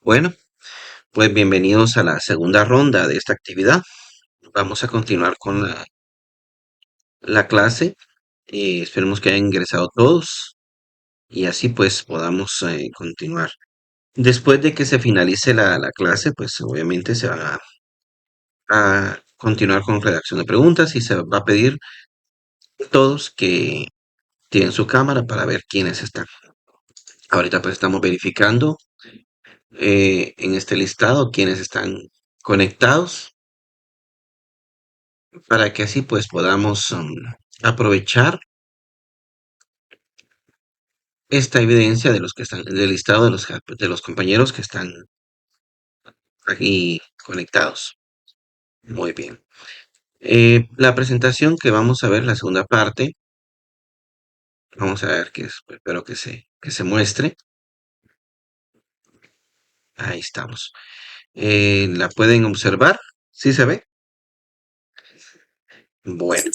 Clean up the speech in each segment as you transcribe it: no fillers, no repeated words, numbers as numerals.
Bueno, pues bienvenidos a la segunda ronda de esta actividad. Vamos a continuar con la clase. Esperemos que hayan ingresado todos y así pues podamos continuar. Después de que se finalice la clase, pues obviamente se van a continuar con redacción de preguntas y se va a pedir a todos que tienen su cámara para ver quiénes están. Ahorita pues estamos verificando en este listado quiénes están conectados para que así pues podamos aprovechar esta evidencia de los que están, del listado de los compañeros que están aquí conectados. Muy bien. La presentación que vamos a ver, la segunda parte, vamos a ver que espero que se muestre. Ahí estamos. ¿La pueden observar? ¿Sí se ve? Bueno,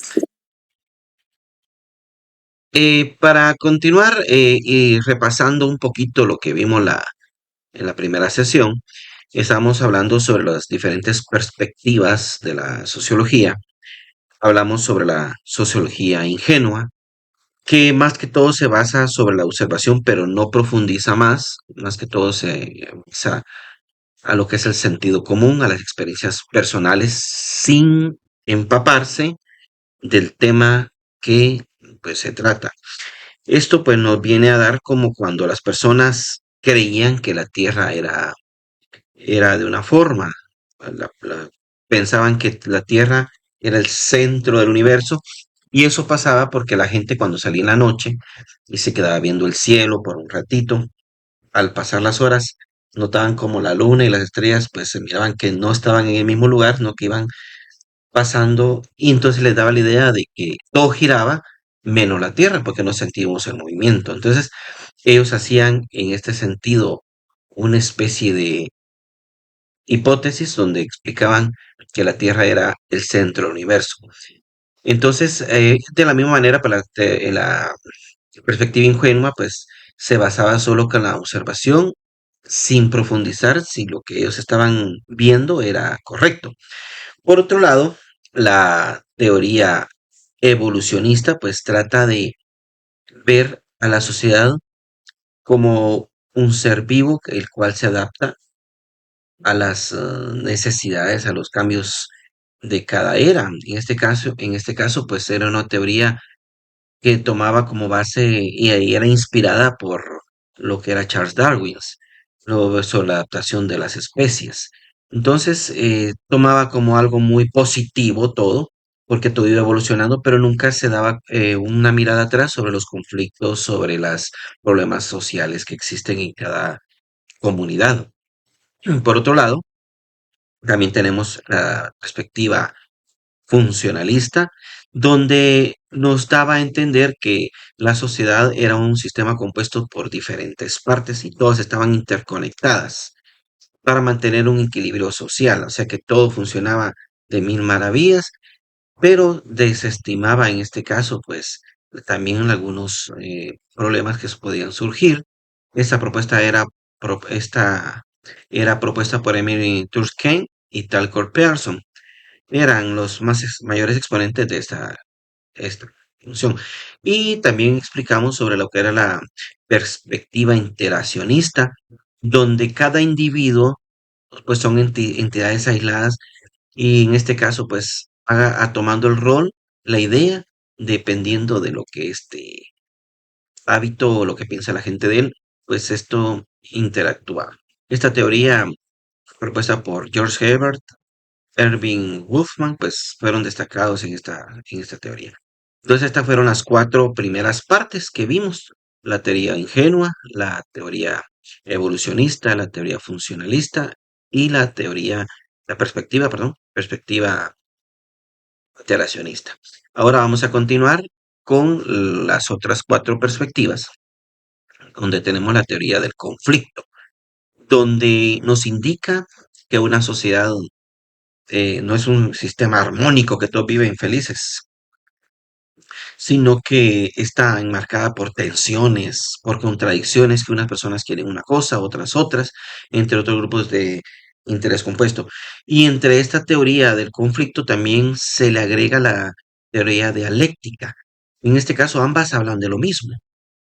para continuar y repasando un poquito lo que vimos en la primera sesión, estamos hablando sobre las diferentes perspectivas de la sociología. Hablamos sobre la sociología ingenua, que más que todo se basa sobre la observación, pero no profundiza más que todo se basa a lo que es el sentido común, a las experiencias personales, sin empaparse del tema que pues se trata. Esto pues nos viene a dar como cuando las personas creían que la Tierra era de una forma, la- la- pensaban que la Tierra era el centro del universo y eso pasaba porque la gente cuando salía en la noche y se quedaba viendo el cielo por un ratito, al pasar las horas notaban como la luna y las estrellas pues se miraban que no estaban en el mismo lugar, sino que iban pasando y entonces les daba la idea de que todo giraba menos la Tierra porque no sentíamos el movimiento. Entonces ellos hacían en este sentido una especie de hipótesis donde explicaban que la Tierra era el centro del universo. Entonces, de la misma manera, para la perspectiva ingenua, pues se basaba solo con la observación, sin profundizar si lo que ellos estaban viendo era correcto. Por otro lado, la teoría evolucionista, pues trata de ver a la sociedad como un ser vivo, el cual se adapta a las necesidades, a los cambios de cada era. En este caso, pues era una teoría que tomaba como base y ahí era inspirada por lo que era Charles Darwin, sobre la adaptación de las especies. Entonces, tomaba como algo muy positivo todo, porque todo iba evolucionando, pero nunca se daba una mirada atrás sobre los conflictos, sobre los problemas sociales que existen en cada comunidad. Por otro lado, también tenemos la perspectiva funcionalista, donde nos daba a entender que la sociedad era un sistema compuesto por diferentes partes y todas estaban interconectadas para mantener un equilibrio social, o sea que todo funcionaba de mil maravillas, pero desestimaba en este caso, pues, también algunos problemas que podían surgir. Esta propuesta esta era propuesta por Emily Durkheim y Talcott Pearson eran los mayores exponentes de esta función. Y también explicamos sobre lo que era la perspectiva interaccionista, donde cada individuo pues son entidades aisladas y en este caso pues tomando el rol, la idea, dependiendo de lo que este hábito o lo que piensa la gente de él, pues esto interactúa. Esta teoría propuesta por George Herbert Erving Wolfman, pues fueron destacados en esta teoría. Entonces, estas fueron las cuatro primeras partes que vimos. La teoría ingenua, la teoría evolucionista, la teoría funcionalista y perspectiva alteracionista. Ahora vamos a continuar con las otras cuatro perspectivas, donde tenemos la teoría del conflicto, donde nos indica que una sociedad no es un sistema armónico que todos viven felices, sino que está enmarcada por tensiones, por contradicciones, que unas personas quieren una cosa, otras, entre otros grupos de interés compuesto. Y entre esta teoría del conflicto también se le agrega la teoría dialéctica. En este caso, ambas hablan de lo mismo.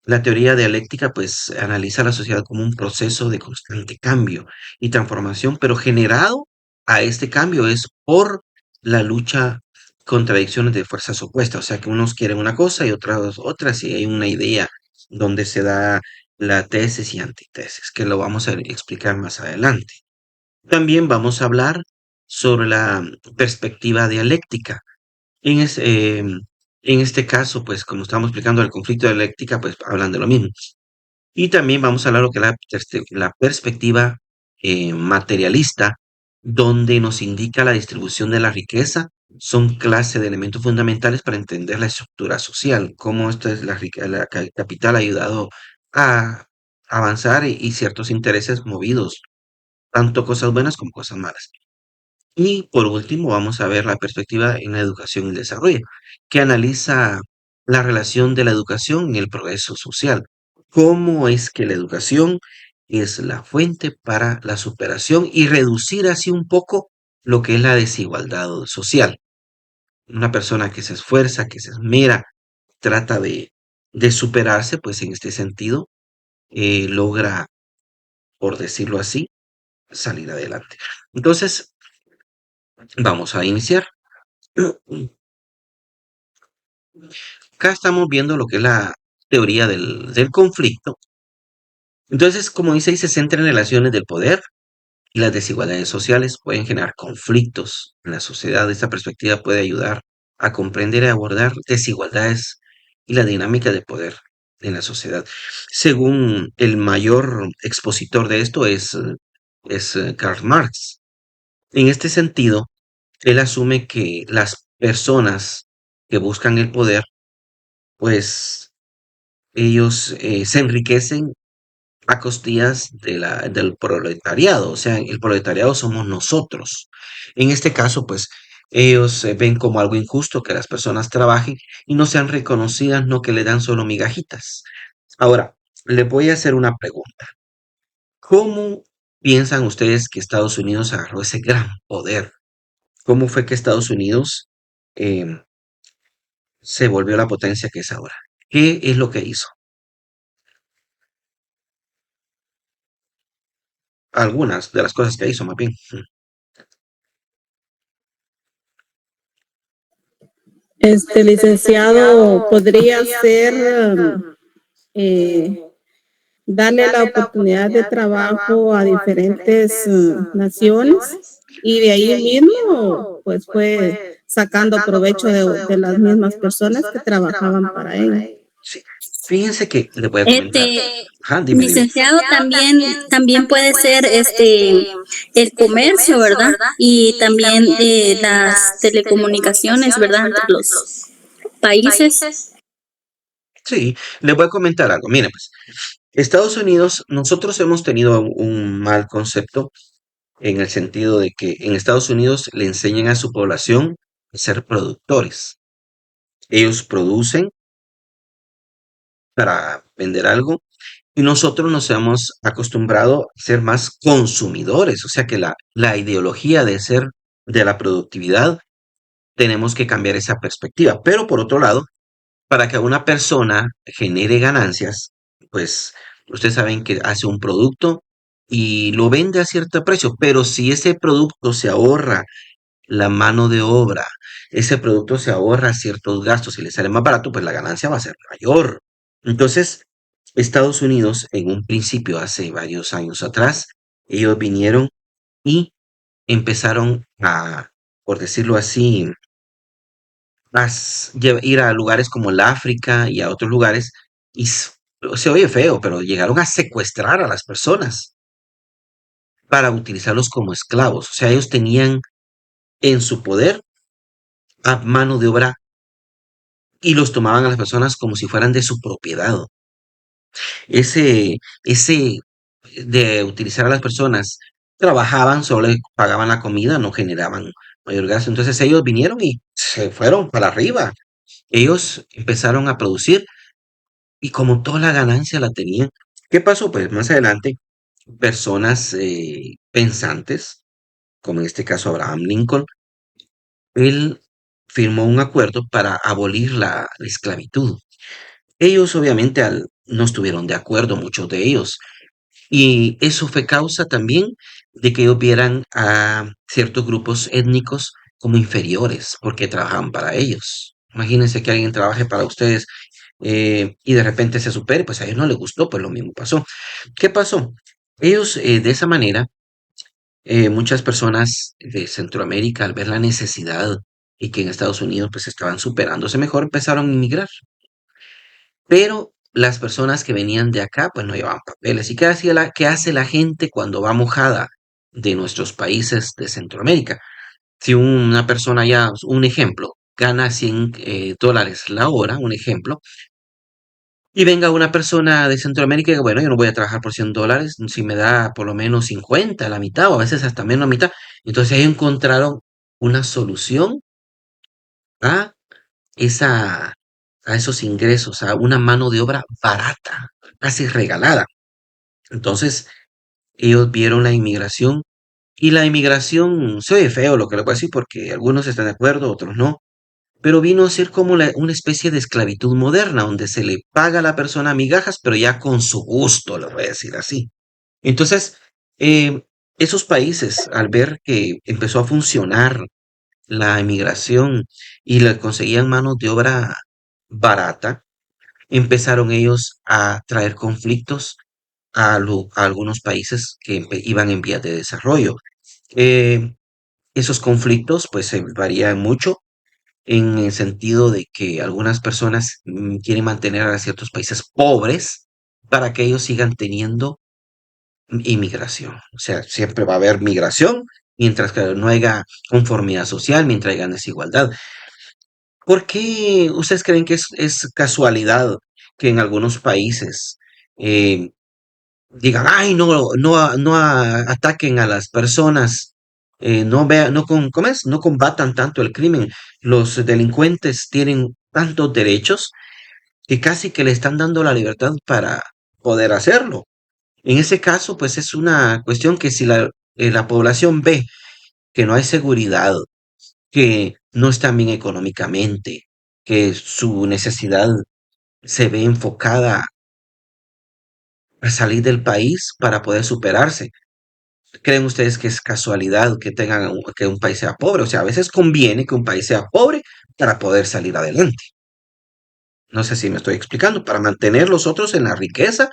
La teoría dialéctica, pues, analiza la sociedad como un proceso de constante cambio y transformación, pero generado a este cambio es por la lucha, contradicciones de fuerzas opuestas, o sea, que unos quieren una cosa y otros otras, y hay una idea donde se da la tesis y antítesis, que lo vamos a explicar más adelante. También vamos a hablar sobre la perspectiva dialéctica. En, es- em, en este caso, pues como estamos explicando el conflicto de dialéctica, pues hablan de lo mismo. Y también vamos a hablar lo que es la perspectiva materialista, donde nos indica la distribución de la riqueza. Son clase de elementos fundamentales para entender la estructura social, cómo esta es capital ha ayudado a avanzar y ciertos intereses movidos, tanto cosas buenas como cosas malas. Y por último, vamos a ver la perspectiva en la educación y el desarrollo, que analiza la relación de la educación en el progreso social. Cómo es que la educación es la fuente para la superación y reducir así un poco lo que es la desigualdad social. Una persona que se esfuerza, que se esmera, trata de superarse, pues en este sentido, logra, por decirlo así, salir adelante. Entonces, vamos a iniciar. Acá estamos viendo lo que es la teoría del conflicto. Entonces, como dice, ahí se centra en relaciones del poder y las desigualdades sociales pueden generar conflictos en la sociedad. Esta perspectiva puede ayudar a comprender y abordar desigualdades y la dinámica de poder en la sociedad. Según el mayor expositor de esto es Karl Marx. En este sentido, él asume que las personas que buscan el poder, pues ellos se enriquecen a costillas del proletariado, o sea, el proletariado somos nosotros. En este caso, pues ellos ven como algo injusto que las personas trabajen y no sean reconocidas, no que le dan solo migajitas. Ahora, les voy a hacer una pregunta. ¿Cómo piensan ustedes que Estados Unidos agarró ese gran poder? ¿Cómo fue que Estados Unidos em, se volvió la potencia que es ahora? ¿Qué es lo que hizo? Algunas de las cosas que hizo, más bien. Licenciado, podría ser eh, darle la oportunidad de trabajo a diferentes naciones y de ahí mismo, pues fue sacando provecho de las mismas personas que trabajaban para él. Sí. Fíjense que le voy a comentar. Este, Ajá, dime, dime. licenciado, también puede ser el comercio, ¿verdad? Y también las telecomunicaciones, ¿verdad? Entre los países. Sí, le voy a comentar algo. Mire, pues, Estados Unidos, nosotros hemos tenido un mal concepto en el sentido de que en Estados Unidos le enseñan a su población a ser productores. Ellos producen para vender algo y nosotros nos hemos acostumbrado a ser más consumidores. O sea que la ideología de ser de la productividad tenemos que cambiar esa perspectiva. Pero por otro lado, para que una persona genere ganancias, pues ustedes saben que hace un producto y lo vende a cierto precio, pero si ese producto se ahorra la mano de obra, ese producto se ahorra ciertos gastos y le sale más barato, pues la ganancia va a ser mayor. Entonces, Estados Unidos, en un principio, hace varios años atrás, ellos vinieron y empezaron a, por decirlo así, ir a lugares como el África y a otros lugares, y se oye feo, pero llegaron a secuestrar a las personas para utilizarlos como esclavos. O sea, ellos tenían en su poder a mano de obra y los tomaban a las personas como si fueran de su propiedad. Ese de utilizar a las personas, trabajaban, solo le pagaban la comida, no generaban mayor gasto. Entonces ellos vinieron y se fueron para arriba. Ellos empezaron a producir y como toda la ganancia la tenían, ¿qué pasó? Pues más adelante, personas pensantes, como en este caso Abraham Lincoln, él firmó un acuerdo para abolir la esclavitud. Ellos obviamente no estuvieron de acuerdo, muchos de ellos, y eso fue causa también de que ellos vieran a ciertos grupos étnicos como inferiores, porque trabajaban para ellos. Imagínense que alguien trabaje para ustedes y de repente se supere, pues a ellos no les gustó, pues lo mismo pasó. ¿Qué pasó? Ellos de esa manera, muchas personas de Centroamérica al ver la necesidad y que en Estados Unidos pues estaban superándose mejor, empezaron a inmigrar. Pero las personas que venían de acá, pues no llevaban papeles. ¿Y qué hace la gente cuando va mojada de nuestros países de Centroamérica? Si una persona ya, un ejemplo, gana $100 la hora, un ejemplo, y venga una persona de Centroamérica y diga, bueno, yo no voy a trabajar por $100, si me da por lo menos 50, la mitad, o a veces hasta menos la mitad. Entonces ellos encontraron una solución a esa, a esos ingresos, a una mano de obra barata, casi regalada. Entonces, ellos vieron la inmigración y la inmigración, se oye feo lo que les voy a decir porque algunos están de acuerdo, otros no, pero vino a ser como una especie de esclavitud moderna, donde se le paga a la persona migajas, pero ya con su gusto, le voy a decir así. Entonces, eh, esos países, al ver que empezó a funcionar la inmigración y le conseguían manos de obra barata, empezaron ellos a traer conflictos a algunos países que iban en vías de desarrollo. Eh, Esos conflictos pues se varían mucho en el sentido de que algunas personas quieren mantener a ciertos países pobres para que ellos sigan teniendo inmigración. O sea, siempre va a haber migración mientras que no haya conformidad social, mientras haya desigualdad. ¿Por qué ustedes creen que es casualidad que en algunos países eh, digan, ay, ataquen a las personas, no vean, no ¿cómo es? No combatan tanto el crimen. Los delincuentes tienen tantos derechos que casi que le están dando la libertad para poder hacerlo. En ese caso, pues es una cuestión que si la población ve que no hay seguridad, que no están bien económicamente, que su necesidad se ve enfocada a salir del país para poder superarse. ¿Creen ustedes que es casualidad que que un país sea pobre? O sea, a veces conviene que un país sea pobre para poder salir adelante. No sé si me estoy explicando, para mantener los otros en la riqueza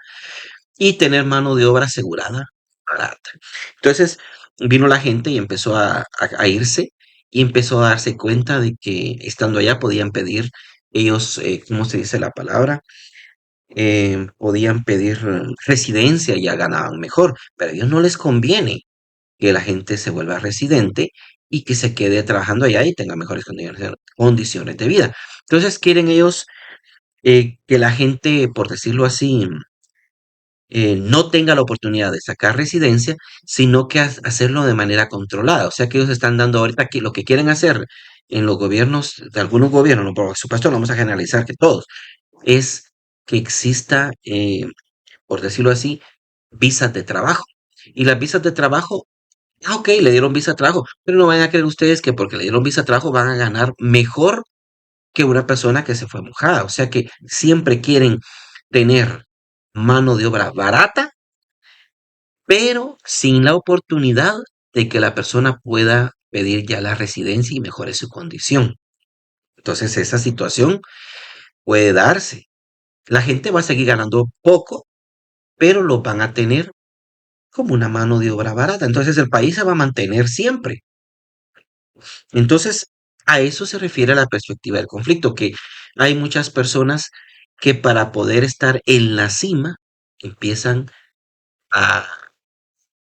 y tener mano de obra asegurada barata. Entonces vino la gente y empezó a irse y empezó a darse cuenta de que estando allá podían pedir ellos, ¿cómo se dice la palabra? Podían pedir residencia y ya ganaban mejor, pero a ellos no les conviene que la gente se vuelva residente y que se quede trabajando allá y tenga mejores condiciones de vida. Entonces quieren ellos que la gente, por decirlo así, no tenga la oportunidad de sacar residencia, sino que hacerlo de manera controlada. O sea que ellos están dando ahorita que lo que quieren hacer en los gobiernos, de algunos gobiernos, no, por supuesto no vamos a generalizar que todos, es que exista, por decirlo así, visas de trabajo. Y las visas de trabajo, ok, le dieron visa de trabajo, pero no van a creer ustedes que porque le dieron visa de trabajo van a ganar mejor que una persona que se fue mojada. O sea que siempre quieren tener mano de obra barata pero sin la oportunidad de que la persona pueda pedir ya la residencia y mejore su condición. Entonces, esa situación puede darse. La gente va a seguir ganando poco, pero lo van a tener como una mano de obra barata. Entonces, el país se va a mantener siempre. Entonces, a eso se refiere la perspectiva del conflicto, que hay muchas personas que para poder estar en la cima empiezan a,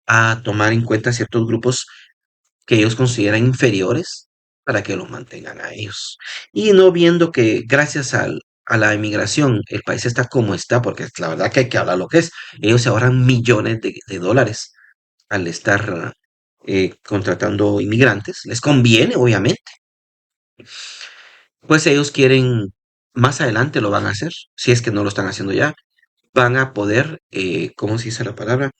a tomar en cuenta ciertos grupos que ellos consideran inferiores para que los mantengan a ellos. Y no viendo que gracias a la inmigración el país está como está, porque la verdad que hay que hablar lo que es, ellos se ahorran millones de dólares al estar contratando inmigrantes. Les conviene, obviamente. Pues ellos quieren más adelante lo van a hacer, si es que no lo están haciendo ya, van a poder, ¿cómo se dice la palabra?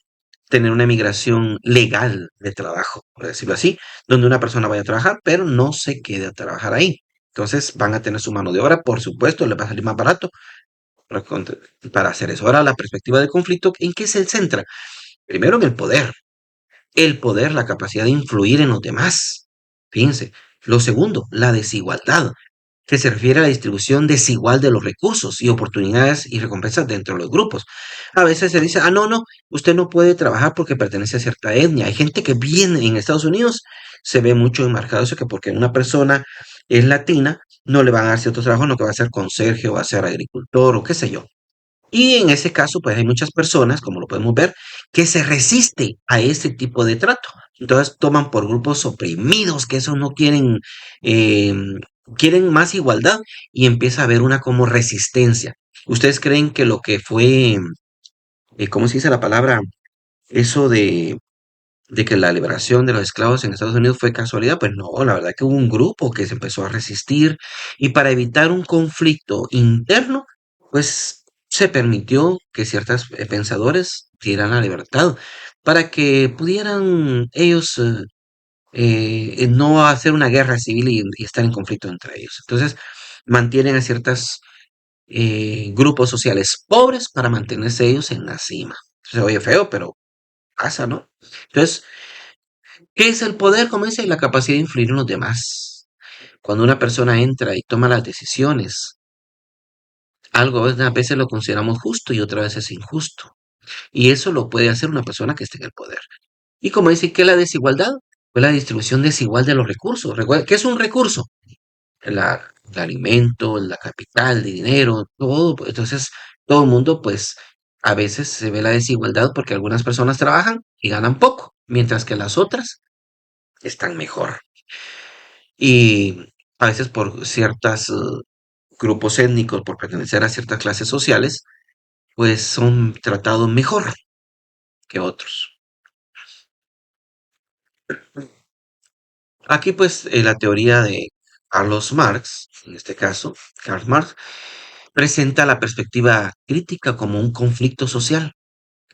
Tener una migración legal de trabajo, por decirlo así, donde una persona vaya a trabajar, pero no se quede a trabajar ahí. Entonces van a tener su mano de obra, por supuesto, les va a salir más barato para, para hacer eso. Ahora, la perspectiva de conflicto, ¿en qué se centra? Primero en el poder, la capacidad de influir en los demás. Fíjense. Lo segundo, la desigualdad, que se refiere a la distribución desigual de los recursos y oportunidades y recompensas dentro de los grupos. A veces se dice, no, no, usted no puede trabajar porque pertenece a cierta etnia. Hay gente que viene en Estados Unidos, se ve mucho enmarcado eso, que porque una persona es latina, no le van a dar cierto trabajo, no que va a ser conserje o va a ser agricultor o qué sé yo. Y en ese caso, pues hay muchas personas, como lo podemos ver, que se resisten a ese tipo de trato. Entonces toman por grupos oprimidos, que eso no quieren, eh, quieren más igualdad y empieza a haber una como resistencia. ¿Ustedes creen que lo que fue, cómo se dice la palabra, eso de que la liberación de los esclavos en Estados Unidos fue casualidad? Pues no, la verdad que hubo un grupo que se empezó a resistir y para evitar un conflicto interno, pues se permitió que ciertos pensadores dieran la libertad para que pudieran ellos no hacer una guerra civil y estar en conflicto entre ellos. Entonces, mantienen a ciertos grupos sociales pobres para mantenerse ellos en la cima. Se oye feo, pero pasa, ¿no? Entonces, ¿qué es el poder? Como dice, la capacidad de influir en los demás. Cuando una persona entra y toma las decisiones, algo a veces lo consideramos justo y otras veces injusto. Y eso lo puede hacer una persona que esté en el poder. Y como dice, ¿qué es la desigualdad? Pues la distribución desigual de los recursos. Recuerda, ¿qué es un recurso? El alimento, la capital, el dinero, todo. Entonces, todo el mundo, pues, a veces se ve la desigualdad porque algunas personas trabajan y ganan poco, mientras que las otras están mejor. Y a veces por ciertos grupos étnicos, por pertenecer a ciertas clases sociales, pues son tratados mejor que otros. Aquí pues la teoría de Carlos Marx, en este caso, Karl Marx, presenta la perspectiva crítica como un conflicto social,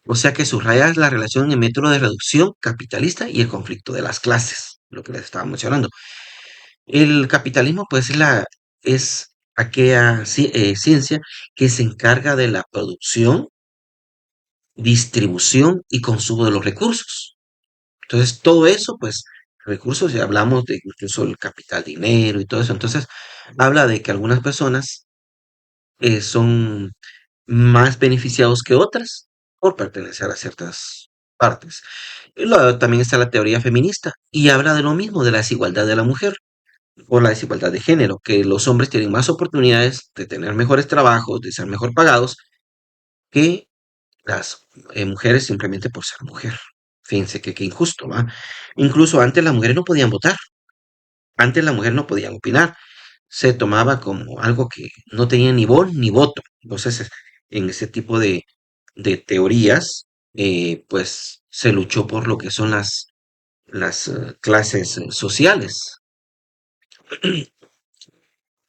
o sea que subraya la relación en el método de reducción capitalista y el conflicto de las clases, lo que les estaba mencionando. El capitalismo, pues, es aquella ciencia que se encarga de la producción, distribución y consumo de los recursos. Entonces, todo eso, pues, recursos, ya hablamos de incluso el capital, dinero y todo eso. Entonces, habla de que algunas personas son más beneficiados que otras por pertenecer a ciertas partes. Y luego también está la teoría feminista y habla de lo mismo, de la desigualdad de la mujer por la desigualdad de género, que los hombres tienen más oportunidades de tener mejores trabajos, de ser mejor pagados, que las mujeres simplemente por ser mujer. Fíjense que qué injusto, ¿va? Incluso antes las mujeres no podían votar, antes las mujeres no podían opinar, se tomaba como algo que no tenía ni voz ni voto. Entonces, en ese tipo de teorías, pues se luchó por lo que son las clases sociales.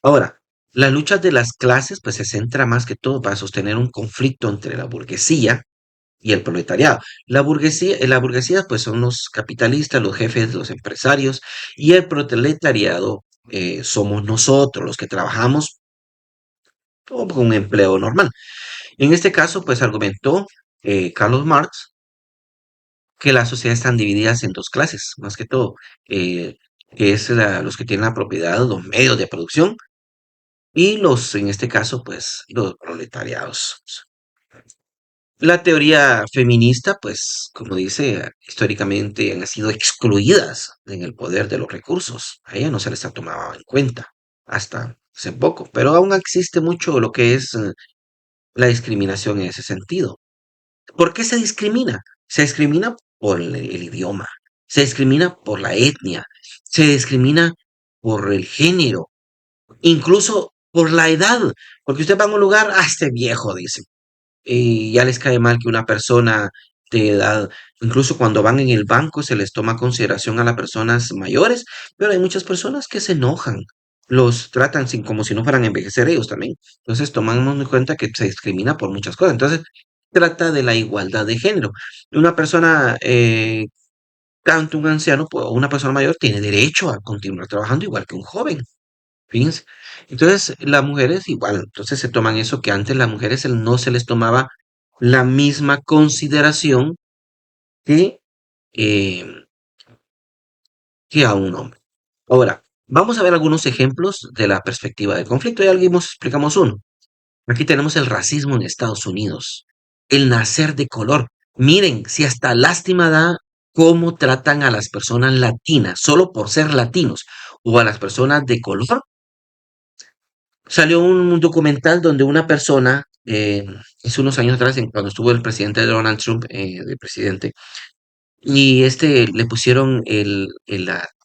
Ahora, la lucha de las clases pues se centra más que todo para sostener un conflicto entre la burguesía y el proletariado. La burguesía pues son los capitalistas, los jefes, los empresarios y el proletariado somos nosotros los que trabajamos con un empleo normal. En este caso pues argumentó Carlos Marx que las sociedades están divididas en dos clases, más que todo, eh, que es los que tienen la propiedad, los medios de producción y los, en este caso, pues, los proletariados. La teoría feminista, pues, como dice, históricamente han sido excluidas en el poder de los recursos. A ella no se les ha tomado en cuenta hasta hace poco, pero aún existe mucho lo que es la discriminación en ese sentido. ¿Por qué se discrimina? Se discrimina por el idioma, se discrimina por la etnia, se discrimina por el género, incluso por la edad, porque usted va a un lugar, este viejo, dice, y ya les cae mal que una persona de edad, incluso cuando van en el banco se les toma consideración a las personas mayores, pero hay muchas personas que se enojan. los tratan sin, como si no fueran a envejecer ellos también. Entonces tomamos en cuenta que se discrimina por muchas cosas. Entonces trata de la igualdad de género. Una persona, tanto un anciano o una persona mayor, tiene derecho a continuar trabajando igual que un joven. Fíjense. Entonces, las mujeres igual, entonces se toman eso que antes las mujeres no se les tomaba la misma consideración que, eh, que a un hombre. Ahora, vamos a ver algunos ejemplos de la perspectiva del conflicto. Ya explicamos uno. Aquí tenemos el racismo en Estados Unidos, el nacer de color. Miren, si hasta lástima da cómo tratan a las personas latinas solo por ser latinos o a las personas de color. Salió un documental donde una persona, hace unos años atrás, cuando estuvo el presidente Donald Trump de presidente, y le pusieron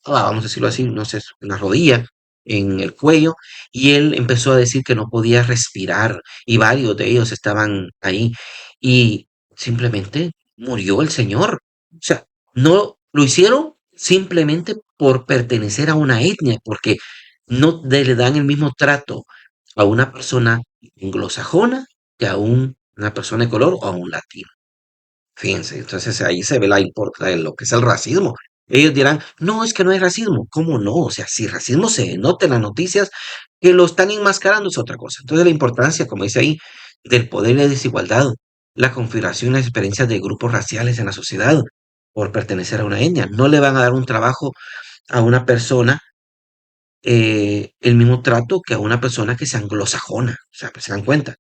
vamos a decirlo así, no sé, en la rodilla, en el cuello, y él empezó a decir que no podía respirar, y varios de ellos estaban ahí, y simplemente murió el señor. O sea, no lo hicieron simplemente por pertenecer a una etnia, porque no le dan el mismo trato a una persona anglosajona que a una persona de color o a un latino. Fíjense, entonces ahí se ve lo que es el racismo. Ellos dirán, no, es que no hay racismo. ¿Cómo no? O sea, si racismo se nota en las noticias, que lo están enmascarando es otra cosa. Entonces la importancia, como dice ahí, del poder y la desigualdad, la configuración y las experiencias de grupos raciales en la sociedad por pertenecer a una etnia. No le van a dar un trabajo a una persona, el mismo trato que a una persona que sea anglosajona. O sea, pues se dan cuenta.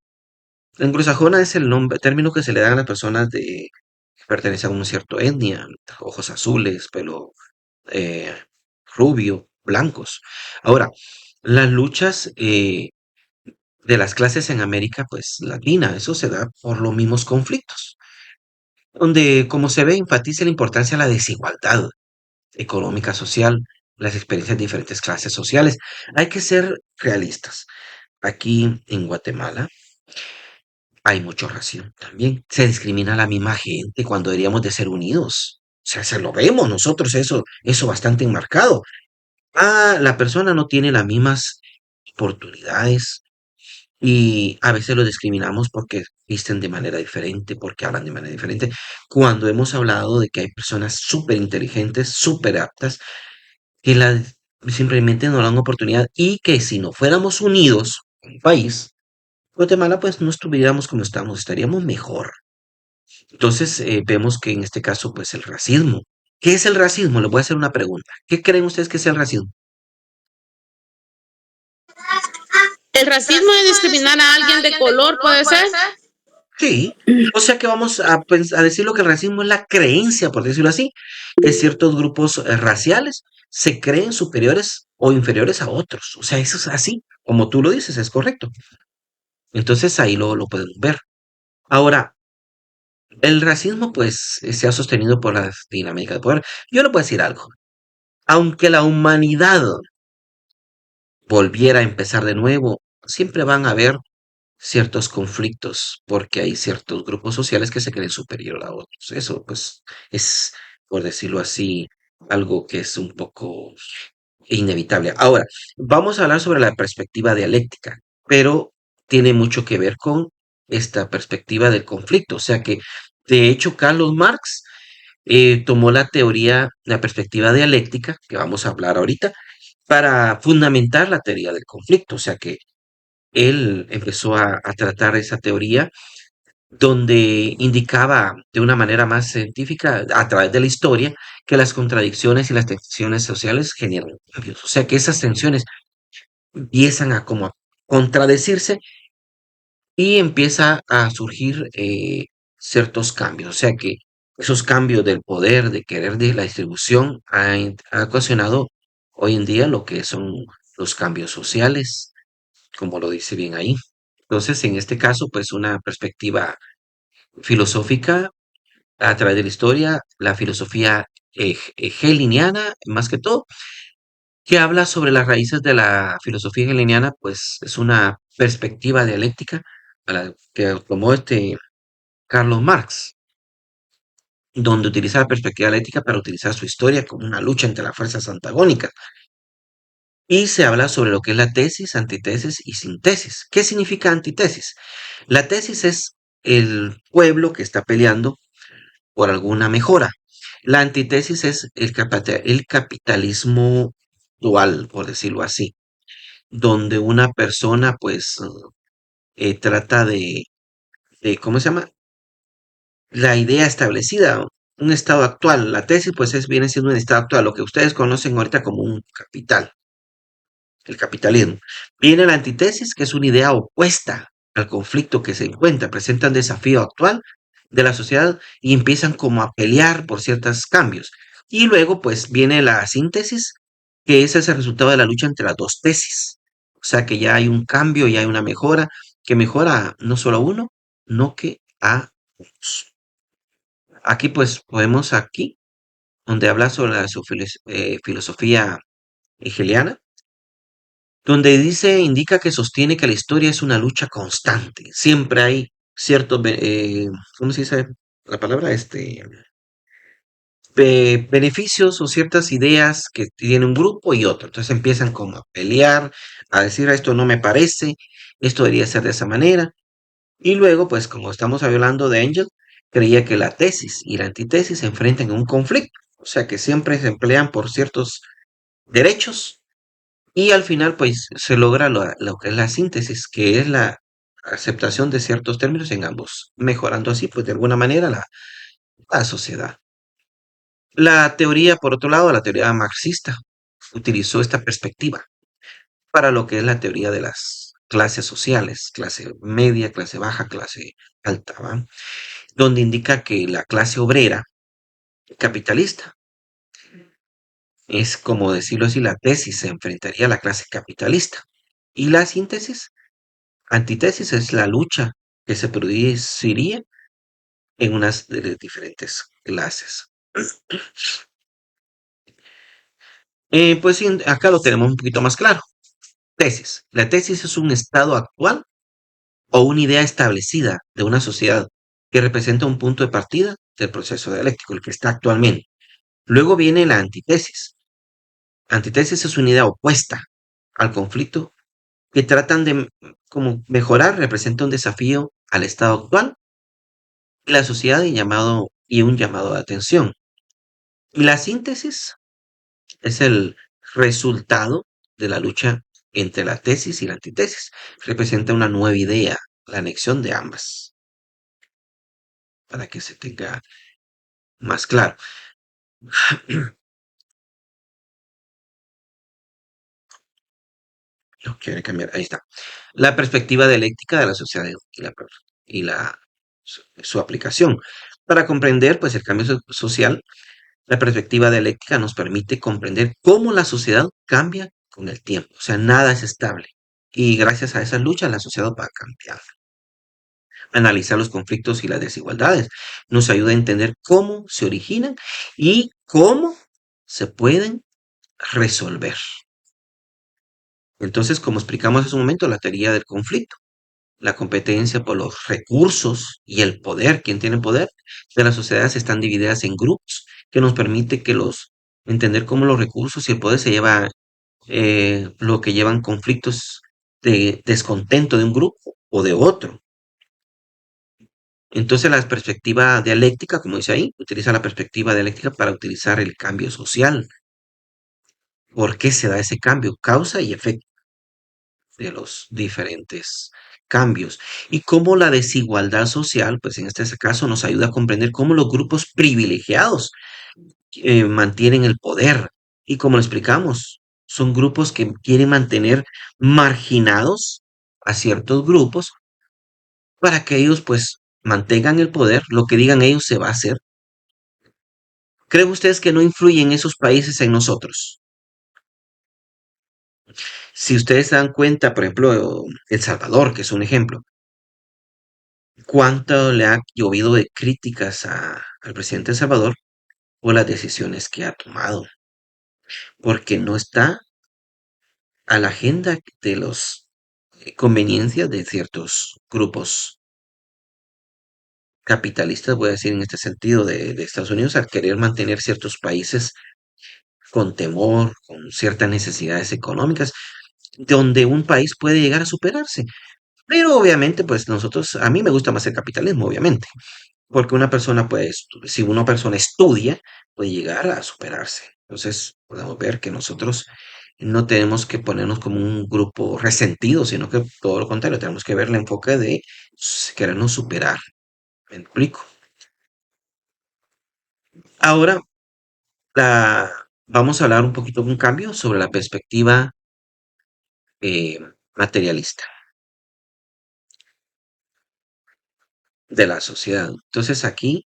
La anglosajona es el nombre, término que se le da a las personas que pertenecen a una cierta etnia, ojos azules, pelo eh, rubio, blancos. Ahora, las luchas de las clases en América, pues latina, eso se da por los mismos conflictos, donde, como se ve, enfatiza la importancia de la desigualdad económica, social, las experiencias de diferentes clases sociales. Hay que ser realistas. Aquí en Guatemala hay mucho racismo también. Se discrimina a la misma gente cuando deberíamos de ser unidos. O sea, se lo vemos nosotros eso bastante enmarcado. Ah, la persona no tiene las mismas oportunidades y a veces lo discriminamos porque visten de manera diferente, porque hablan de manera diferente, cuando hemos hablado de que hay personas súper inteligentes, súper aptas, que simplemente no dan oportunidad y que si no fuéramos unidos como país, Guatemala pues no estuviéramos como estamos, estaríamos mejor. Entonces vemos que en este caso pues el racismo. ¿Qué es el racismo? Les voy a hacer una pregunta. ¿Qué creen ustedes que es el racismo? El racismo es discriminar a alguien de color, puede ser. Sí, o sea que vamos a decir lo que el racismo es la creencia, por decirlo así, que ciertos grupos raciales se creen superiores o inferiores a otros. O sea, eso es así, como tú lo dices, es correcto. Entonces ahí lo podemos ver. Ahora, el racismo pues se ha sostenido por la dinámica de poder. Yo le puedo decir algo. Aunque la humanidad volviera a empezar de nuevo, siempre van a haber ciertos conflictos, porque hay ciertos grupos sociales que se creen superior a otros. Eso, pues, es, por decirlo así, algo que es un poco inevitable. Ahora, vamos a hablar sobre la perspectiva dialéctica, pero tiene mucho que ver con esta perspectiva del conflicto. O sea que, de hecho, Carlos Marx tomó la teoría, la perspectiva dialéctica, que vamos a hablar ahorita, para fundamentar la teoría del conflicto. O sea que él empezó a tratar esa teoría donde indicaba de una manera más científica, a través de la historia, que las contradicciones y las tensiones sociales generan cambios. O sea que esas tensiones empiezan a como a contradecirse y empieza a surgir ciertos cambios. O sea que esos cambios del poder, de querer de la distribución, ha ocasionado hoy en día lo que son los cambios sociales, como lo dice bien ahí. Entonces, en este caso, pues una perspectiva filosófica a través de la historia, la filosofía hegeliana, más que todo, que habla sobre las raíces de la filosofía hegeliana, pues es una perspectiva dialéctica a la que tomó Carlos Marx, donde utiliza la perspectiva dialéctica para utilizar su historia como una lucha entre las fuerzas antagónicas. y se habla sobre lo que es la tesis, antitesis y sintesis. ¿Qué significa antitesis? La tesis es el pueblo que está peleando por alguna mejora. La antítesis es el capitalismo dual, por decirlo así, donde una persona pues trata ¿cómo se llama? La idea establecida, un estado actual. La tesis pues viene siendo un estado actual, lo que ustedes conocen ahorita como un capital, el capitalismo. Viene la antítesis, que es una idea opuesta al conflicto que se encuentra, presenta un desafío actual de la sociedad y empiezan como a pelear por ciertos cambios. Y luego pues viene la síntesis, que ese es el resultado de la lucha entre las dos tesis. O sea que ya hay un cambio, ya hay una mejora, que mejora no solo a uno, no que a todos. Aquí pues podemos aquí, donde habla sobre filosofía hegeliana, donde dice, indica que sostiene que la historia es una lucha constante. Siempre hay ciertos, ¿cómo se dice la palabra? Beneficios o ciertas ideas que tiene un grupo y otro. Entonces empiezan como a pelear, a decir, esto no me parece, esto debería ser de esa manera. Y luego, pues como estamos hablando de Angel, creía que la tesis y la antitesis se enfrentan en un conflicto. O sea que siempre se emplean por ciertos derechos y al final, pues, se logra lo que es la síntesis, que es la aceptación de ciertos términos en ambos, mejorando así, pues, de alguna manera la sociedad. La teoría, por otro lado, la teoría marxista, utilizó esta perspectiva para lo que es la teoría de las clases sociales, clase media, clase baja, clase alta, ¿va? Donde indica que la clase obrera capitalista es, como decirlo así, la tesis se enfrentaría a la clase capitalista. Y la síntesis, antítesis, es la lucha que se produciría en unas de diferentes clases. Pues sí, acá lo tenemos un poquito más claro. Tesis. La tesis es un estado actual o una idea establecida de una sociedad que representa un punto de partida del proceso dialéctico, el que está actualmente. Luego viene la antítesis. Antítesis es una idea opuesta al conflicto que tratan de como mejorar, representa un desafío al estado actual y la sociedad y un llamado de atención. Y la síntesis es el resultado de la lucha entre la tesis y la antítesis. Representa una nueva idea, la anexión de ambas, para que se tenga más claro. No quiere cambiar, ahí está. La perspectiva dialéctica de la sociedad y su aplicación. Para comprender pues, el cambio social, la perspectiva dialéctica nos permite comprender cómo la sociedad cambia con el tiempo. O sea, nada es estable. Y gracias a esa lucha, la sociedad va a cambiar. Analizar los conflictos y las desigualdades nos ayuda a entender cómo se originan y cómo se pueden resolver. Entonces, como explicamos hace un momento, la teoría del conflicto, la competencia por los recursos y el poder, quien tiene poder de las sociedades están divididas en grupos, que nos permite entender cómo los recursos y el poder se lleva, lo que llevan conflictos de descontento de un grupo o de otro. Entonces, la perspectiva dialéctica, como dice ahí, utiliza la perspectiva dialéctica para utilizar el cambio social. ¿Por qué se da ese cambio? Causa y efecto de los diferentes cambios. Y cómo la desigualdad social, pues en este caso nos ayuda a comprender cómo los grupos privilegiados mantienen el poder. Y como lo explicamos, son grupos que quieren mantener marginados a ciertos grupos para que ellos pues mantengan el poder, lo que digan ellos se va a hacer. ¿Creen ustedes que no influyen esos países en nosotros? Si ustedes se dan cuenta, por ejemplo, El Salvador, que es un ejemplo, cuánto le ha llovido de críticas al presidente de El Salvador por las decisiones que ha tomado, porque no está a la agenda de las conveniencias de ciertos grupos capitalistas, voy a decir en este sentido, de Estados Unidos, al querer mantener ciertos países con temor, con ciertas necesidades económicas, donde un país puede llegar a superarse. Pero obviamente, pues nosotros, a mí me gusta más el capitalismo, obviamente, porque una persona, pues, si una persona estudia, puede llegar a superarse. Entonces, podemos ver que nosotros no tenemos que ponernos como un grupo resentido, sino que todo lo contrario, tenemos que ver el enfoque de querernos superar. ¿Me explico? Ahora, la, vamos a hablar un poquito de un cambio sobre la perspectiva eh, materialista de la sociedad. Entonces, aquí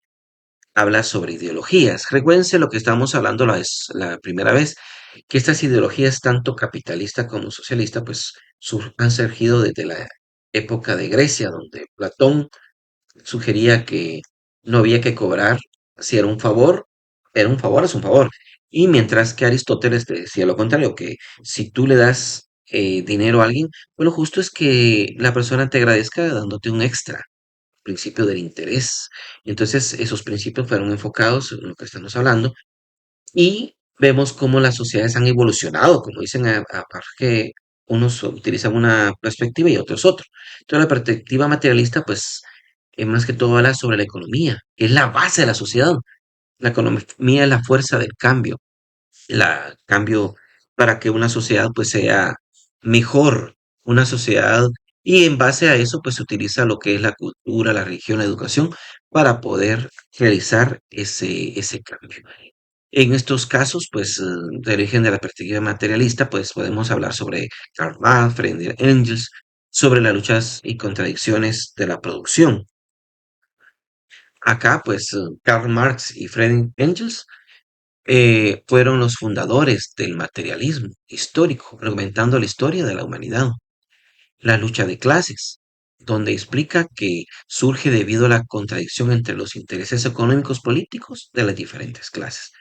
habla sobre ideologías. Recuérdense lo que estábamos hablando la primera vez, que estas ideologías, tanto capitalista como socialista, pues han surgido desde la época de Grecia, donde Platón sugería que no había que cobrar, si era un favor, es un favor. Y mientras que Aristóteles te decía lo contrario, que si tú le das dinero a alguien, pues lo justo es que la persona te agradezca dándote un extra, principio del interés. Entonces, esos principios fueron enfocados en lo que estamos hablando y vemos cómo las sociedades han evolucionado, como dicen, aparte que unos utilizan una perspectiva y otros otra. Entonces, la perspectiva materialista, pues, más que todo habla sobre la economía, que es la base de la sociedad. La economía es la fuerza del cambio, la cambio para que una sociedad pues sea mejor, una sociedad, y en base a eso pues se utiliza lo que es la cultura, la religión, la educación para poder realizar ese cambio. En estos casos, pues, de origen de la perspectiva materialista, pues podemos hablar sobre Karl Marx, Friedrich Engels, sobre las luchas y contradicciones de la producción. Acá, pues, Karl Marx y Friedrich Engels fueron los fundadores del materialismo histórico, argumentando la historia de la humanidad. La lucha de clases, donde explica que surge debido a la contradicción entre los intereses económicos políticos de las diferentes clases.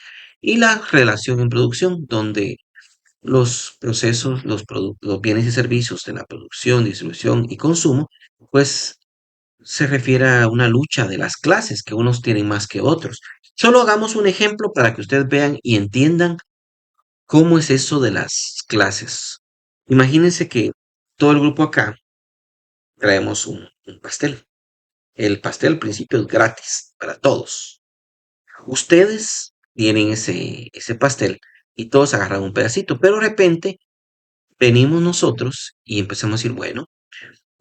Y la relación en producción, donde los procesos, los bienes y servicios de la producción, distribución y consumo, pues se refiere a una lucha de las clases, que unos tienen más que otros. Solo hagamos un ejemplo para que ustedes vean y entiendan cómo es eso de las clases. Imagínense que todo el grupo acá traemos un pastel. El pastel al principio es gratis para todos. Ustedes tienen ese pastel y todos agarran un pedacito, pero de repente venimos nosotros y empezamos a decir, bueno,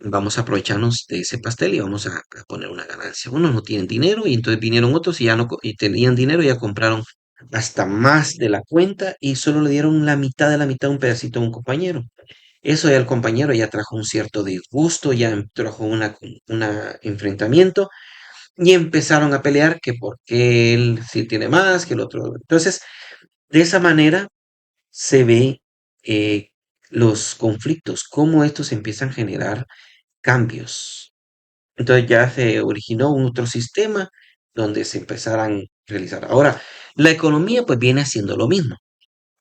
vamos a aprovecharnos de ese pastel y vamos a poner una ganancia. Unos no tienen dinero y entonces vinieron otros y ya no y tenían dinero y ya compraron hasta más de la cuenta y solo le dieron la mitad de la mitad un pedacito a un compañero. Eso ya el compañero ya trajo un cierto disgusto, ya trajo una enfrentamiento y empezaron a pelear que porque él sí tiene más que el otro. Entonces, de esa manera se ve eh, los conflictos, cómo estos empiezan a generar cambios. Entonces ya se originó un otro sistema donde se empezaran a realizar. Ahora, la economía pues viene haciendo lo mismo.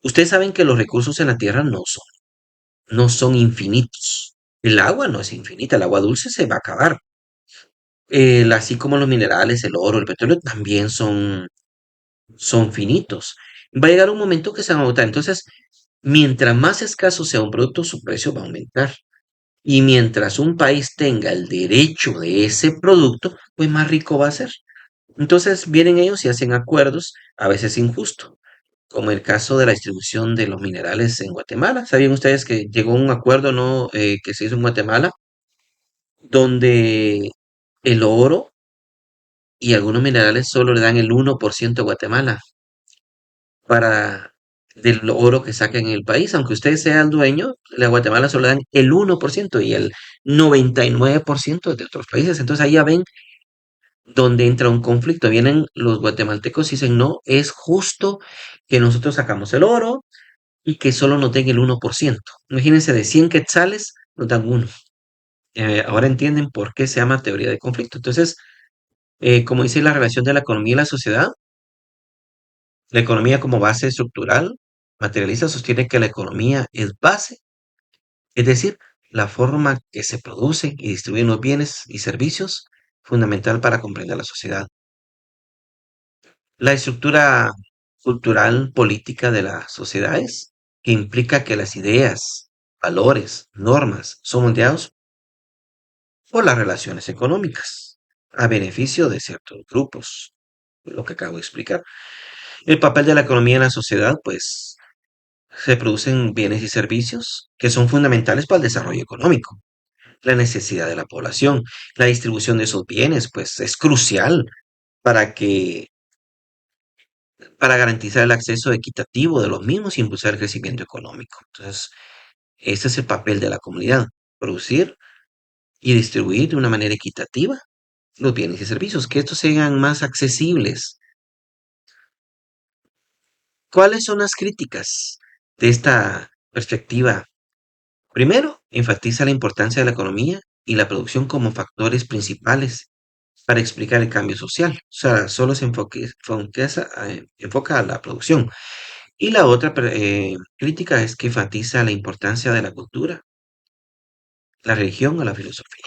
Ustedes saben que los recursos en la tierra no son infinitos. El agua no es infinita, el agua dulce se va a acabar. Así como los minerales, el oro, el petróleo también son finitos. Va a llegar un momento que se van a agotar. Entonces, mientras más escaso sea un producto, su precio va a aumentar. Y mientras un país tenga el derecho de ese producto, pues más rico va a ser. Entonces vienen ellos y hacen acuerdos, a veces injustos, como el caso de la distribución de los minerales en Guatemala. ¿Sabían ustedes que llegó un acuerdo no que se hizo en Guatemala, donde el oro y algunos minerales solo le dan el 1% a Guatemala para del oro que saca en el país? Aunque ustedes sean dueños, a Guatemala solo le dan el 1% y el 99% es de otros países. Entonces ahí ya ven donde entra un conflicto. Vienen los guatemaltecos y dicen, no, es justo que nosotros sacamos el oro y que solo nos den el 1%. Imagínense, de 100 quetzales nos dan uno. Ahora entienden por qué se llama teoría de conflicto. Entonces, como dice la relación de la economía y la sociedad, la economía como base estructural materialista sostiene que la economía es base, es decir, la forma que se producen y distribuyen los bienes y servicios, fundamental para comprender la sociedad. La estructura cultural, política de las sociedades, que implica que las ideas, valores, normas son moldeados por las relaciones económicas, a beneficio de ciertos grupos, lo que acabo de explicar. El papel de la economía en la sociedad, pues se producen bienes y servicios que son fundamentales para el desarrollo económico. La necesidad de la población, la distribución de esos bienes, pues es crucial para que, para garantizar el acceso equitativo de los mismos y impulsar el crecimiento económico. Entonces, ese es el papel de la comunidad, producir y distribuir de una manera equitativa los bienes y servicios, que estos sean más accesibles. ¿Cuáles son las críticas de esta perspectiva? Primero, enfatiza la importancia de la economía y la producción como factores principales para explicar el cambio social. O sea, solo enfoca a la producción. Y la otra crítica es que enfatiza la importancia de la cultura, la religión o la filosofía.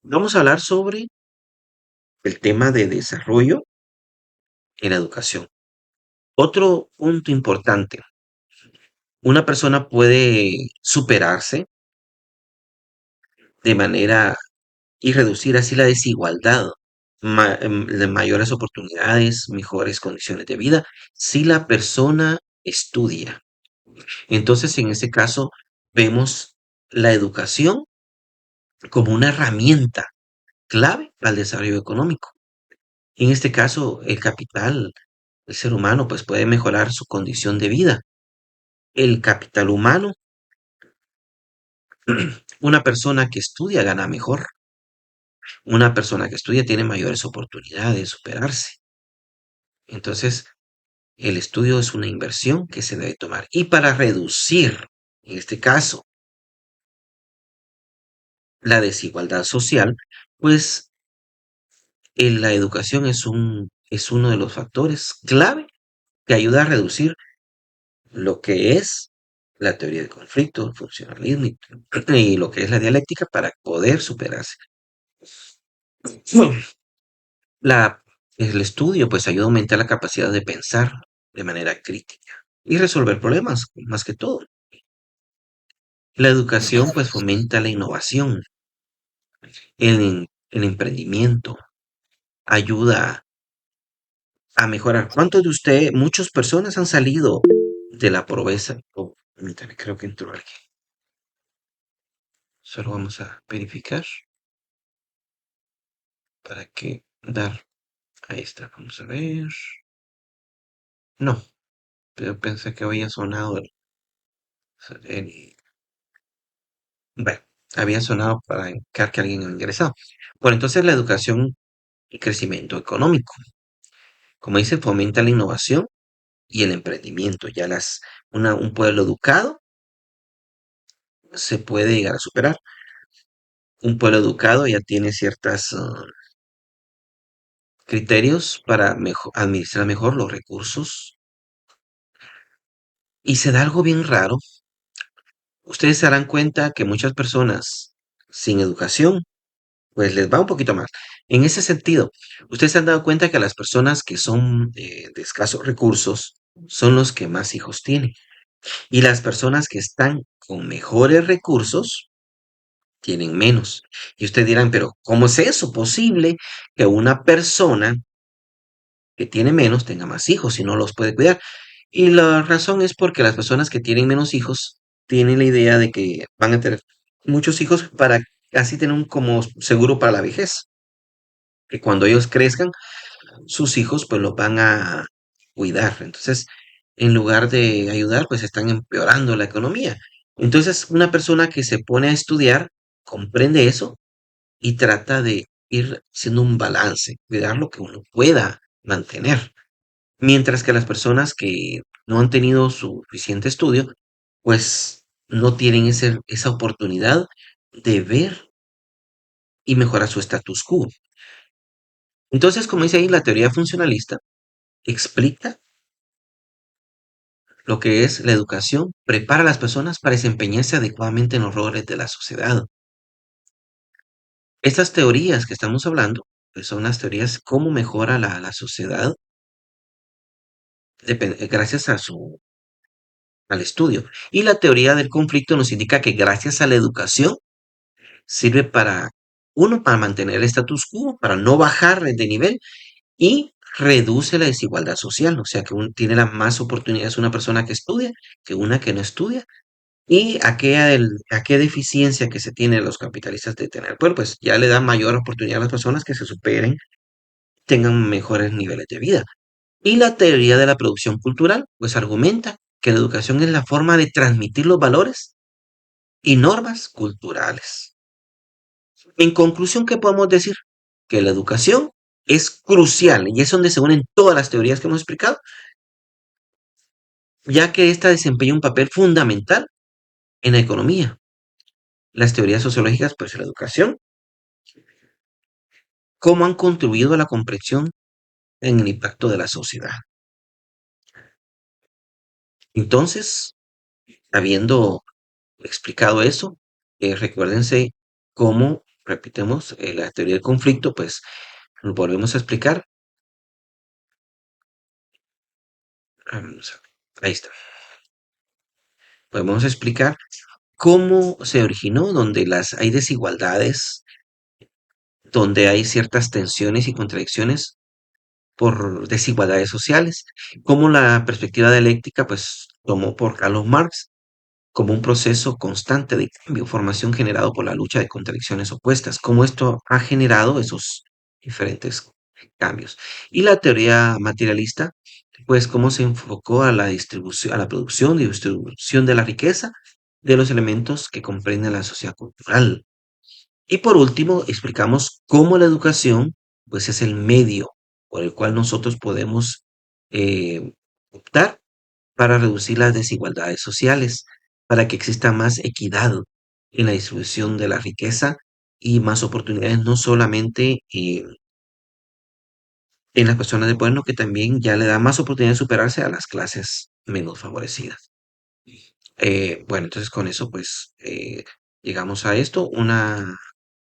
Vamos a hablar sobre el tema de desarrollo en la educación. Otro punto importante, una persona puede superarse de manera y reducir así la desigualdad, de mayores oportunidades, mejores condiciones de vida, si la persona estudia. Entonces, en este caso, vemos la educación como una herramienta clave al desarrollo económico. En este caso, el capital, el ser humano, pues puede mejorar su condición de vida. El capital humano, una persona que estudia gana mejor. Una persona que estudia tiene mayores oportunidades de superarse. Entonces, el estudio es una inversión que se debe tomar. Y para reducir, en este caso, la desigualdad social, pues la educación es uno de los factores clave que ayuda a reducir lo que es la teoría del conflicto, el funcionalismo y lo que es la dialéctica para poder superarse. La, el estudio pues ayuda a aumentar la capacidad de pensar de manera crítica y resolver problemas, más que todo. La educación pues fomenta la innovación, el emprendimiento, ayuda a mejorar. ¿Cuántos de usted, muchas personas han salido de la pobreza? Oh, permítame, creo que entró alguien. Solo vamos a verificar para que dar. Ahí está, vamos a ver. No, pero pensé que había sonado bueno, había sonado para indicar que alguien había ingresado. Bueno, entonces la educación y crecimiento económico. Como dice, fomenta la innovación y el emprendimiento. Un pueblo educado se puede llegar a superar. Un pueblo educado ya tiene ciertos criterios para administrar mejor los recursos. Y se da algo bien raro. Ustedes se darán cuenta que muchas personas sin educación, pues les va un poquito más. En ese sentido, ustedes se han dado cuenta que las personas que son de escasos recursos son los que más hijos tienen. Y las personas que están con mejores recursos tienen menos. Y ustedes dirán, pero ¿cómo es eso posible que una persona que tiene menos tenga más hijos y no los puede cuidar? Y la razón es porque las personas que tienen menos hijos tienen la idea de que van a tener muchos hijos para así tener un como seguro para la vejez. Que cuando ellos crezcan, sus hijos pues los van a cuidar. Entonces, en lugar de ayudar, pues están empeorando la economía. Entonces, una persona que se pone a estudiar comprende eso y trata de ir haciendo un balance, cuidar lo que uno pueda mantener. Mientras que las personas que no han tenido suficiente estudio, pues no tienen esa oportunidad de ver y mejorar su status quo. Entonces, como dice ahí, la teoría funcionalista explica lo que es la educación, prepara a las personas para desempeñarse adecuadamente en los roles de la sociedad. Estas teorías que estamos hablando, pues son las teorías cómo mejora la sociedad gracias a al estudio. Y la teoría del conflicto nos indica que gracias a la educación sirve para, uno, para mantener el status quo, para no bajar de nivel y reduce la desigualdad social. O sea, que uno tiene las más oportunidades una persona que estudia que una que no estudia. Y aquella deficiencia que se tiene los capitalistas de tener, bueno, pues ya le da mayor oportunidad a las personas que se superen, tengan mejores niveles de vida. Y la teoría de la producción cultural, pues argumenta que la educación es la forma de transmitir los valores y normas culturales. En conclusión, ¿qué podemos decir? Que la educación es crucial y es donde se unen todas las teorías que hemos explicado, ya que ésta desempeña un papel fundamental en la economía. Las teorías sociológicas, pues la educación, cómo han contribuido a la comprensión en el impacto de la sociedad. Entonces, habiendo explicado eso, recuérdense cómo, repitemos, la teoría del conflicto, pues lo volvemos a explicar. Vamos a ver, ahí está. Podemos explicar cómo se originó, donde hay desigualdades, donde hay ciertas tensiones y contradicciones por desigualdades sociales, como la perspectiva dialéctica, pues tomó por Carlos Marx como un proceso constante de cambio, formación generado por la lucha de contradicciones opuestas, cómo esto ha generado esos diferentes cambios. Y la teoría materialista, pues cómo se enfocó a la distribución, a la producción y distribución de la riqueza de los elementos que comprenden la sociedad cultural. Y por último, explicamos cómo la educación, pues es el medio por el cual nosotros podemos optar para reducir las desigualdades sociales, para que exista más equidad en la distribución de la riqueza y más oportunidades, no solamente en las personas de poder, sino que también ya le da más oportunidades de superarse a las clases menos favorecidas. Bueno, entonces con eso pues llegamos a esto.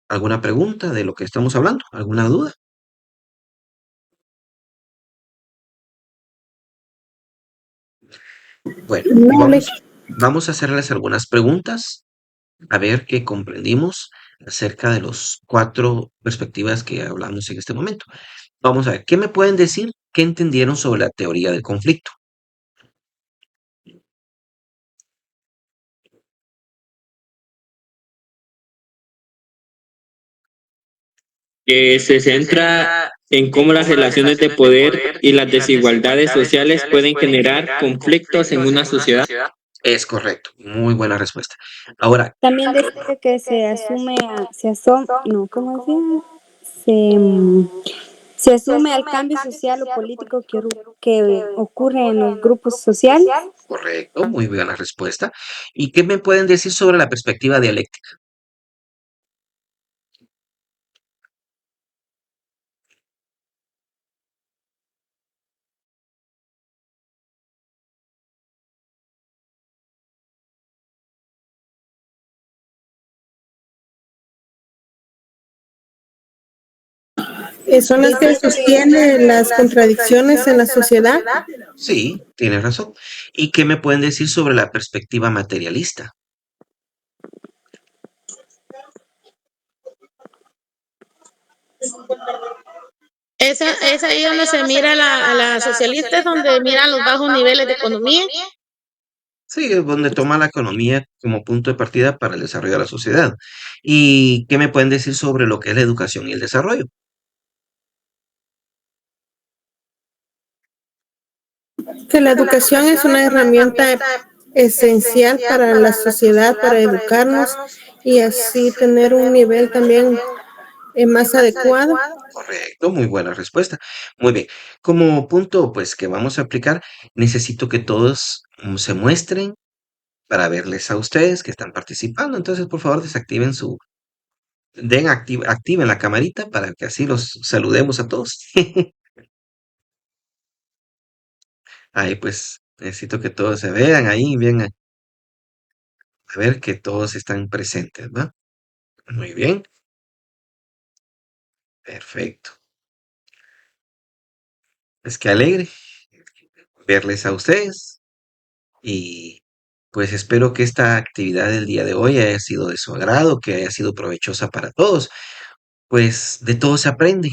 ¿Alguna pregunta de lo que estamos hablando? ¿Alguna duda? Bueno, No le vamos a hacerles algunas preguntas a ver qué comprendimos acerca de los cuatro perspectivas que hablamos en este momento. Vamos a ver, ¿qué me pueden decir? ¿Qué entendieron sobre la teoría del conflicto? Que se centra en cómo las relaciones de poder y las desigualdades sociales pueden generar conflictos en una sociedad. Es correcto, muy buena respuesta. Ahora, También decía que se asume, no, ¿cómo decía? Se asume al cambio social o político que ocurre en los grupos sociales. correcto, muy buena respuesta. ¿Y qué me pueden decir sobre la perspectiva dialéctica? son las que sostienen las contradicciones en la sociedad. Sí, tienes razón. ¿Y qué me pueden decir sobre la perspectiva materialista? Es ahí donde se mira a la socialista, es donde miran los bajos niveles de economía. Sí, es donde toma la economía como punto de partida para el desarrollo de la sociedad. ¿Y qué me pueden decir sobre lo que es la educación y el desarrollo? Que la educación es una herramienta esencial para la sociedad, para educarnos y así tener un nivel también más adecuado. Correcto, muy buena respuesta. Muy bien. Como punto, pues que vamos a aplicar, necesito que todos se muestren para verles a ustedes que están participando. Entonces, por favor, desactiven activen la camarita para que así los saludemos a todos. Ahí, pues, necesito que todos se vean ahí, bien, a ver que todos están presentes, ¿va? Muy bien, perfecto. Es que alegre. verles a ustedes y pues espero que esta actividad del día de hoy haya sido de su agrado, que haya sido provechosa para todos, pues de todo se aprende.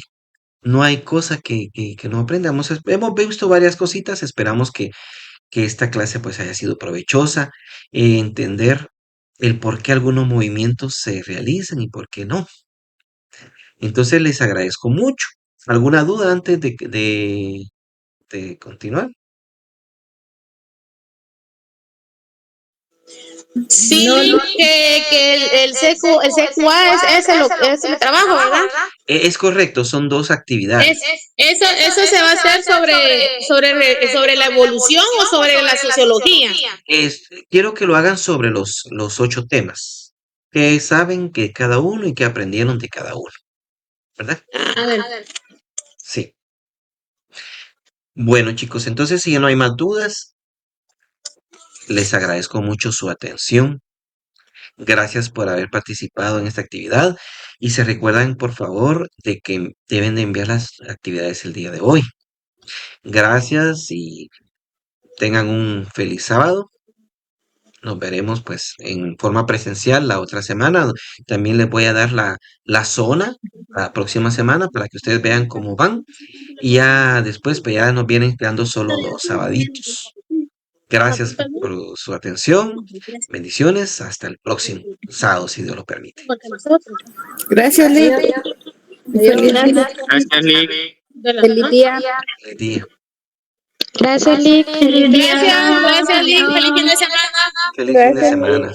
No hay cosa que no aprendamos. Hemos visto varias cositas, esperamos que esta clase pues haya sido provechosa, entender el por qué algunos movimientos se realizan y por qué no. Entonces les agradezco mucho. ¿Alguna duda antes de continuar? Sí, que el CQA es el trabajo, ¿verdad? Es correcto, son dos actividades. Eso se va a hacer sobre la evolución o sobre la sociología. Quiero que lo hagan sobre los 8 temas. Que saben que cada uno y que aprendieron de cada uno, ¿verdad? A ver, Sí. Bueno, chicos, entonces si ya no hay más dudas, les agradezco mucho su atención. Gracias por haber participado en esta actividad y se recuerdan, por favor, de que deben de enviar las actividades el día de hoy. Gracias y tengan un feliz sábado. Nos veremos pues en forma presencial la otra semana. También les voy a dar la zona la próxima semana para que ustedes vean cómo van. Y ya después pues ya nos vienen quedando solo los sabaditos. Gracias por su atención. Bendiciones. Hasta el próximo sábado, si Dios lo permite. porque nosotros. Gracias, Lick. Feliz día. Gracias, Lick. Feliz día. Feliz día. Gracias, Lick. Feliz día. Gracias, Lick. Feliz fin de semana. Feliz fin de semana.